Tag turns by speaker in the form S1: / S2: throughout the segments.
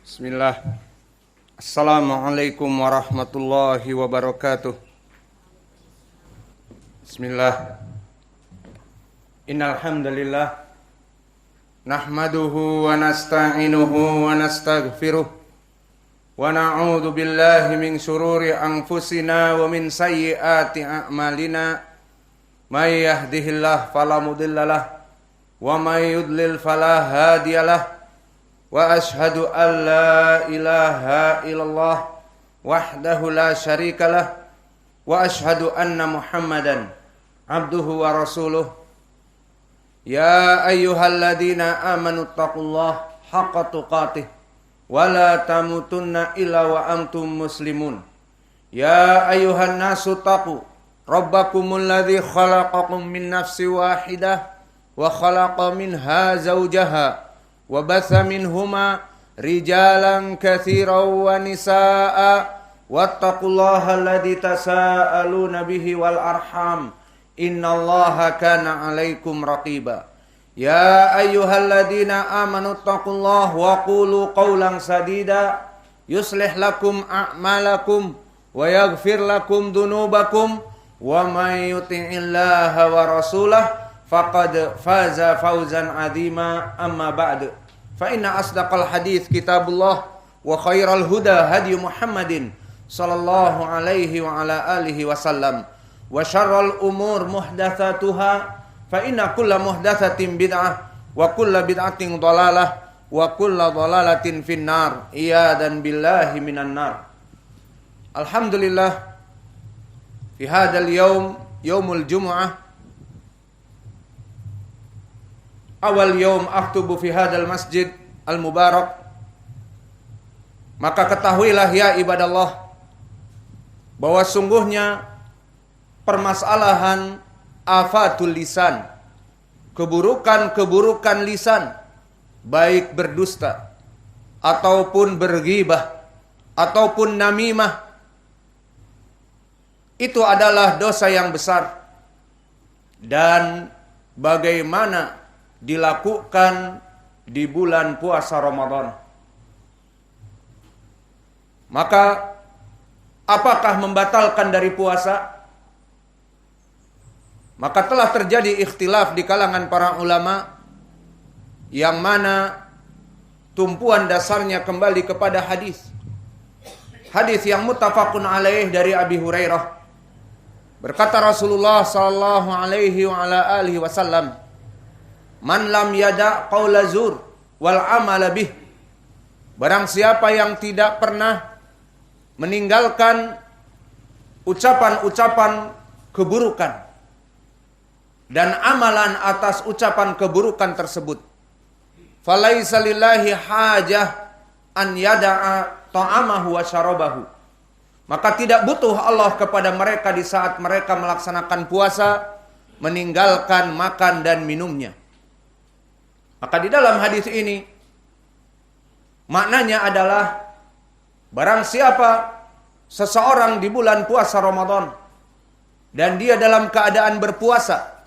S1: Bismillah. Assalamualaikum warahmatullahi wabarakatuh. Bismillah. Innal hamdalillah nahmaduhu wa nasta'inuhu wa nastaghfiruh wa na'udzu billahi min shururi anfusina wa min sayyiati a'malina. May yahdihillahu fala mudhillalah wa may yudlil fala hadiyalah. Wa ashhadu an la ilaha illallah wahdahu la syarikalah wa ashhadu anna Muhammadan abduhu wa rasuluh. Ya ayyuhalladzina amanu taqullaha haqqa tuqatih wa la tamutunna illa wa antum muslimun. Ya ayyuhan nasu taqu rabbakumul ladzi khalaqakum min nafsin wahidah wa khalaqa minha zawjaha wa batha minhuma rijalan katsiran wa nisaa'a wattaqullaha alladzi tasaaluna bihi wal arham innallaha kana 'alaikum raqiba. Ya ayyuhalladzina amanu taqullaha wa qulu qawlan sadida yuslih lakum a'malakum wa yaghfir lakum dhunubakum wa may yuti'illaha wa rasulahu faqad faza fawzan 'azima. Amma ba'du, fa inna asdaqal hadits kitabullah wa khairal huda hadi Muhammadin sallallahu alaihi wa ala alihi wasallam wa syarral umur muhdatsatuha fa inna kulla muhdatsatin bid'ah wa kulla bid'atin dhalalah wa kulla dhalalatin finnar. Iyadan billahi minan nar. Alhamdulillah, fi hadzal yaumul jumu'ah, awal yaum aktubu fi hadzal masjid al mubarak, maka ketahuilah ya ibadallah bahwa sungguhnya permasalahan afatul lisan, keburukan lisan, baik berdusta ataupun berghibah ataupun namimah, itu adalah dosa yang besar. Dan bagaimana dilakukan di bulan puasa Ramadan? Maka apakah membatalkan dari puasa? Maka telah terjadi ikhtilaf di kalangan para ulama, yang mana tumpuan dasarnya kembali kepada hadis yang muttafaqun alaih dari Abi Hurairah. Berkata Rasulullah sallallahu alaihi wa ala alihi wasallam, man lam yada' qaula zur wal amala bih, barang siapa yang tidak pernah meninggalkan ucapan-ucapan keburukan dan amalan atas ucapan keburukan tersebut, falaisa lillahi hajah an yada'a ta'amahu wa syarabahu, maka tidak butuh Allah kepada mereka di saat mereka melaksanakan puasa meninggalkan makan dan minumnya. Maka di dalam hadis ini maknanya adalah, barang siapa seseorang di bulan puasa Ramadan dan dia dalam keadaan berpuasa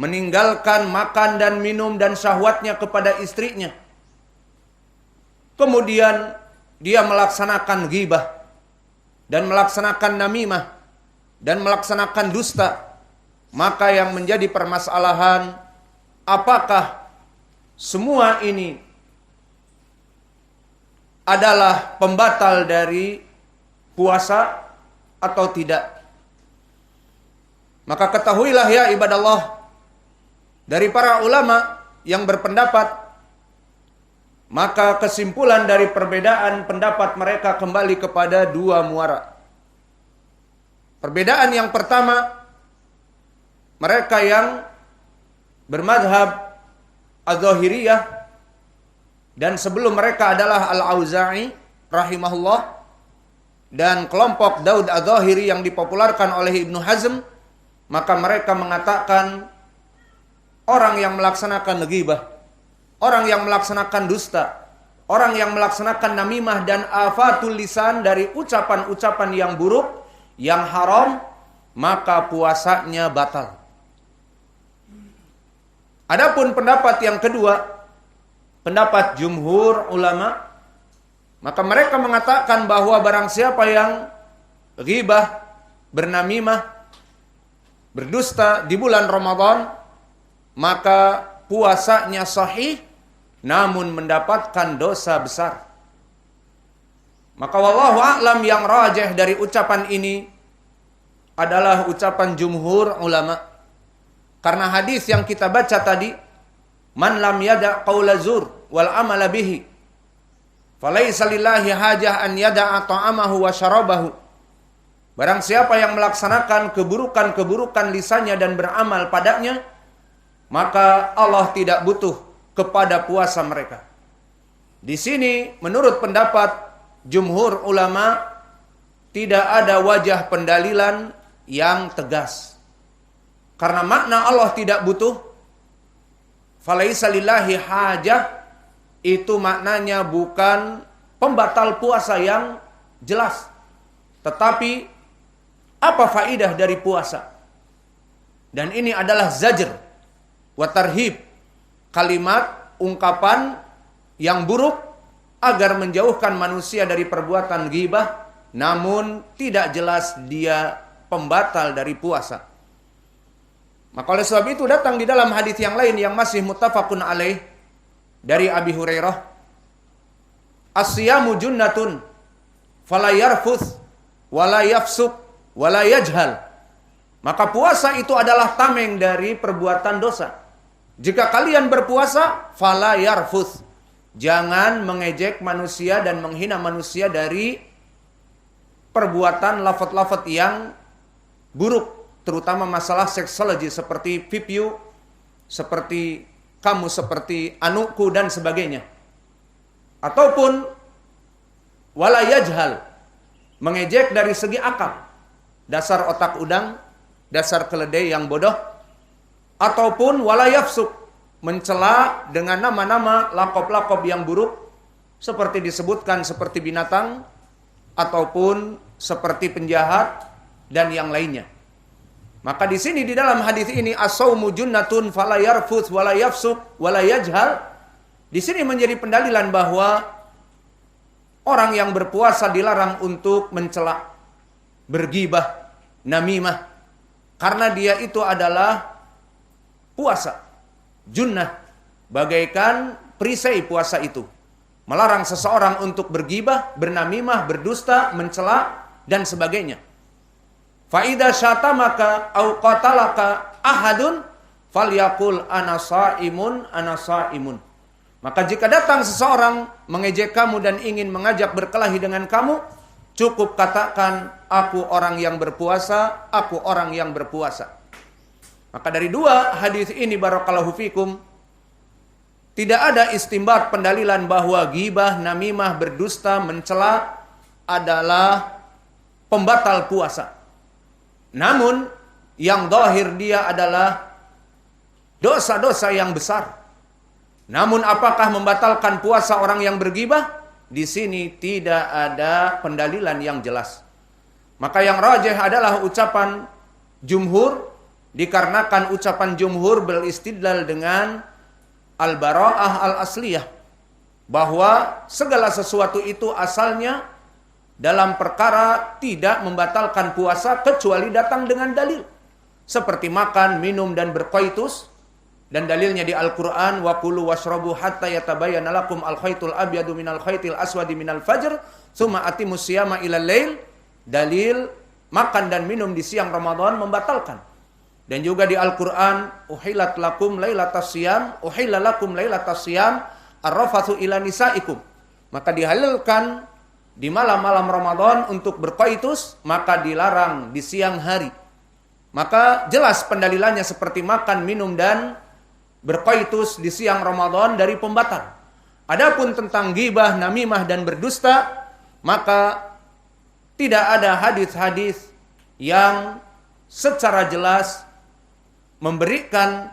S1: meninggalkan makan dan minum dan syahwatnya kepada istrinya, kemudian dia melaksanakan ghibah dan melaksanakan namimah dan melaksanakan dusta, maka yang menjadi permasalahan, apakah semua ini adalah pembatal dari puasa atau tidak? Maka ketahuilah ya ibadallah, dari para ulama yang berpendapat, maka kesimpulan dari perbedaan pendapat mereka kembali kepada dua muara. Perbedaan yang pertama, mereka yang bermadhab Az-Zahiriyah, dan sebelum mereka adalah Al-Auza'i rahimahullah, dan kelompok Daud Az-Zahiri yang dipopularkan oleh Ibnu Hazm. Maka mereka mengatakan orang yang melaksanakan ghibah, orang yang melaksanakan dusta, orang yang melaksanakan namimah dan afatul lisan dari ucapan-ucapan yang buruk, yang haram, maka puasanya batal. Adapun pendapat yang kedua, pendapat jumhur ulama, Maka mereka mengatakan bahwa barang siapa yang ghibah, bernamimah, berdusta di bulan Ramadan, maka puasanya sahih namun mendapatkan dosa besar. Maka wallahu a'lam, yang rajih dari ucapan ini adalah ucapan jumhur ulama. Karena hadis yang kita baca tadi, man lam yada' qaula zur wal amala bihi falaisa lillahi hajah an yada'a ta'amahu wa syarabahu. Barang siapa yang melaksanakan keburukan-keburukan lisannya dan beramal padanya, maka Allah tidak butuh kepada puasa mereka. Di sini menurut pendapat jumhur ulama tidak ada wajah pendalilan yang tegas. Karena makna Allah tidak butuh, falaisa lillahi hajah, itu maknanya bukan pembatal puasa yang jelas. Tetapi apa faidah dari puasa? Dan ini adalah zajr wa tarhib, kalimat, ungkapan yang buruk agar menjauhkan manusia dari perbuatan ghibah, namun tidak jelas dia pembatal dari puasa. Maka oleh sebab itu datang di dalam hadis yang lain yang masih muttafaqun alaih dari Abi Hurairah, as-siyamu junnatun fala yarfuth wala yafsuq wala yajhal. Maka puasa itu adalah tameng dari perbuatan dosa. Jika kalian berpuasa, fala yarfuth, jangan mengejek manusia dan menghina manusia dari perbuatan lafaz-lafaz yang buruk, terutama masalah seksologi seperti pipiu, seperti kamu, seperti anuku dan sebagainya. Ataupun wala yajhal, mengejek dari segi akal, dasar otak udang, dasar keledai yang bodoh. Ataupun wala yafsuk, mencela dengan nama-nama lakob-lakob yang buruk, seperti disebutkan seperti binatang, ataupun seperti penjahat dan yang lainnya. Maka di sini di dalam hadis ini, as-saumu junnatun fala yarfuth wala yafsuk wala yajhal, di sini menjadi pendalilan bahwa orang yang berpuasa dilarang untuk mencela, bergibah, namimah, karena dia itu adalah puasa. Junnah, bagaikan perisai puasa itu. Melarang seseorang untuk bergibah, bernamimah, berdusta, mencela, dan sebagainya. Fa'idha syatamaka au qatalaka ahadun falyaqul ana shaimun ana shaimun. Maka jika datang seseorang mengejek kamu dan ingin mengajak berkelahi dengan kamu, cukup katakan, aku orang yang berpuasa, aku orang yang berpuasa. Maka dari dua hadis ini barakallahu fikum, tidak ada istimbat pendalilan bahwa ghibah, namimah, berdusta, mencela adalah pembatal puasa. Namun yang zahir dia adalah dosa-dosa yang besar. Namun apakah membatalkan puasa orang yang berghibah? Di sini tidak ada pendalilan yang jelas. Maka yang rajih adalah ucapan jumhur, dikarenakan ucapan jumhur beristidlal dengan al-bara'ah al-asliyah, bahwa segala sesuatu itu asalnya dalam perkara tidak membatalkan puasa kecuali datang dengan dalil. Seperti makan, minum, dan berqaitus. Dan dalilnya di Al-Quran, wa kulu washrabu hatta yatabayyana lakum al-khaytul abyadu minal khaytil aswadi minal fajr tsumma atimus siyama ilal lail. Dalil makan dan minum di siang Ramadan membatalkan. Dan juga di Al-Quran, uhilat lakum lailatas siyam, uhilla lakum lailatas siyam arrafathu ila nisaikum. Maka dihalalkan di malam-malam Ramadan untuk berqaitus, maka dilarang di siang hari. Maka jelas pendalilannya seperti makan, minum, dan berqaitus di siang Ramadan dari pembatal. Adapun tentang ghibah, namimah, dan berdusta, maka tidak ada hadis-hadis yang secara jelas memberikan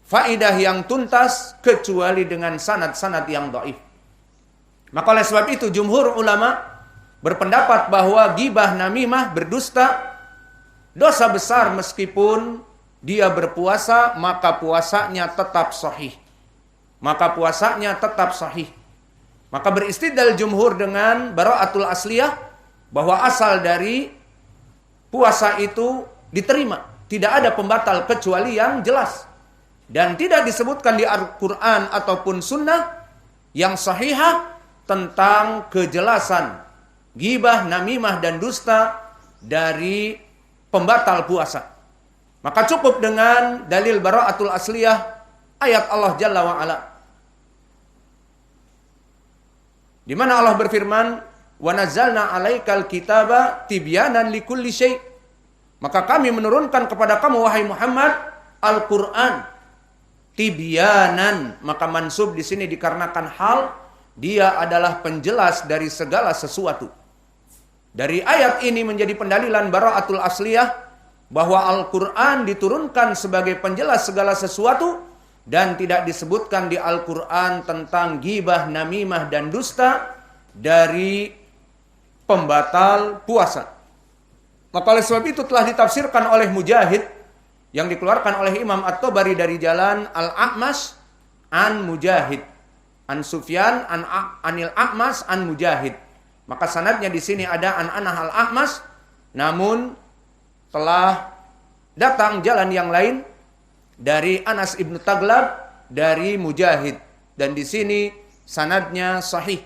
S1: faidah yang tuntas kecuali dengan sanad-sanad yang dhaif. Maka oleh sebab itu jumhur ulama berpendapat bahwa ghibah, namimah, berdusta dosa besar meskipun dia berpuasa, maka puasanya tetap sahih. Maka puasanya tetap sahih. Maka beristidlal jumhur dengan bara'atul asliyah bahwa asal dari puasa itu diterima. Tidak ada pembatal kecuali yang jelas. Dan tidak disebutkan di Al-Quran ataupun sunnah yang sahihah tentang kejelasan ghibah, namimah, dan dusta dari pembatal puasa. Maka cukup dengan dalil bara'atul asliyah ayat Allah Jalla wa'ala. Di mana Allah berfirman, wa nazzalna 'alaikal kitaba tibyanan likulli syai'. Maka kami menurunkan kepada kamu wahai Muhammad Al-Qur'an tibyanan. Maka mansub di sini dikarenakan hal, dia adalah penjelas dari segala sesuatu. Dari ayat ini menjadi pendalilan bara'atul asliyah bahwa Al-Qur'an diturunkan sebagai penjelas segala sesuatu. Dan tidak disebutkan di Al-Quran tentang ghibah, namimah, dan dusta dari pembatal puasa. Maka oleh sebab itu telah ditafsirkan oleh Mujahid yang dikeluarkan oleh Imam At-Tabari dari jalan Al-A'mas an Mujahid, an Sufyan anil A'mas an Mujahid. Maka sanadnya di sini ada an Anah Al-A'mas, namun telah datang jalan yang lain dari Anas ibnu Taglab dari Mujahid, dan di sini sanadnya sahih.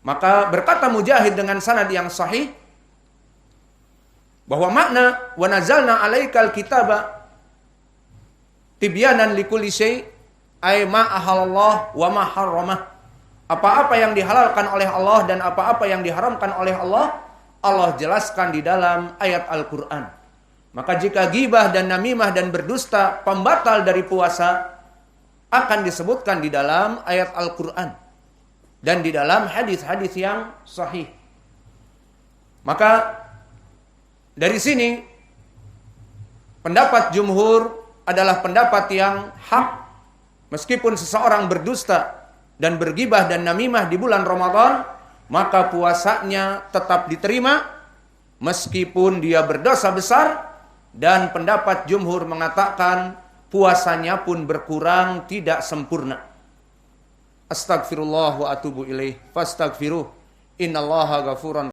S1: Maka berkata Mujahid dengan sanad yang sahih bahwa makna wa nazalna 'alaikal kitaba tibyanan likulli syai' ay ma ahallallah wa ma harramah. Apa-apa yang dihalalkan oleh Allah dan apa-apa yang diharamkan oleh Allah, Allah jelaskan di dalam ayat Al-Qur'an. Maka jika ghibah dan namimah dan berdusta pembatal dari puasa, akan disebutkan di dalam ayat Al-Quran dan di dalam hadis-hadis yang sahih. Maka dari sini pendapat jumhur adalah pendapat yang hak. Meskipun seseorang berdusta dan berghibah dan namimah di bulan Ramadan, maka puasanya tetap diterima meskipun dia berdosa besar. Dan pendapat jumhur mengatakan puasanya pun berkurang, tidak sempurna. Astagfirullah wa atubu ilaih. Fastaghfiruh. Innallaha ghafuran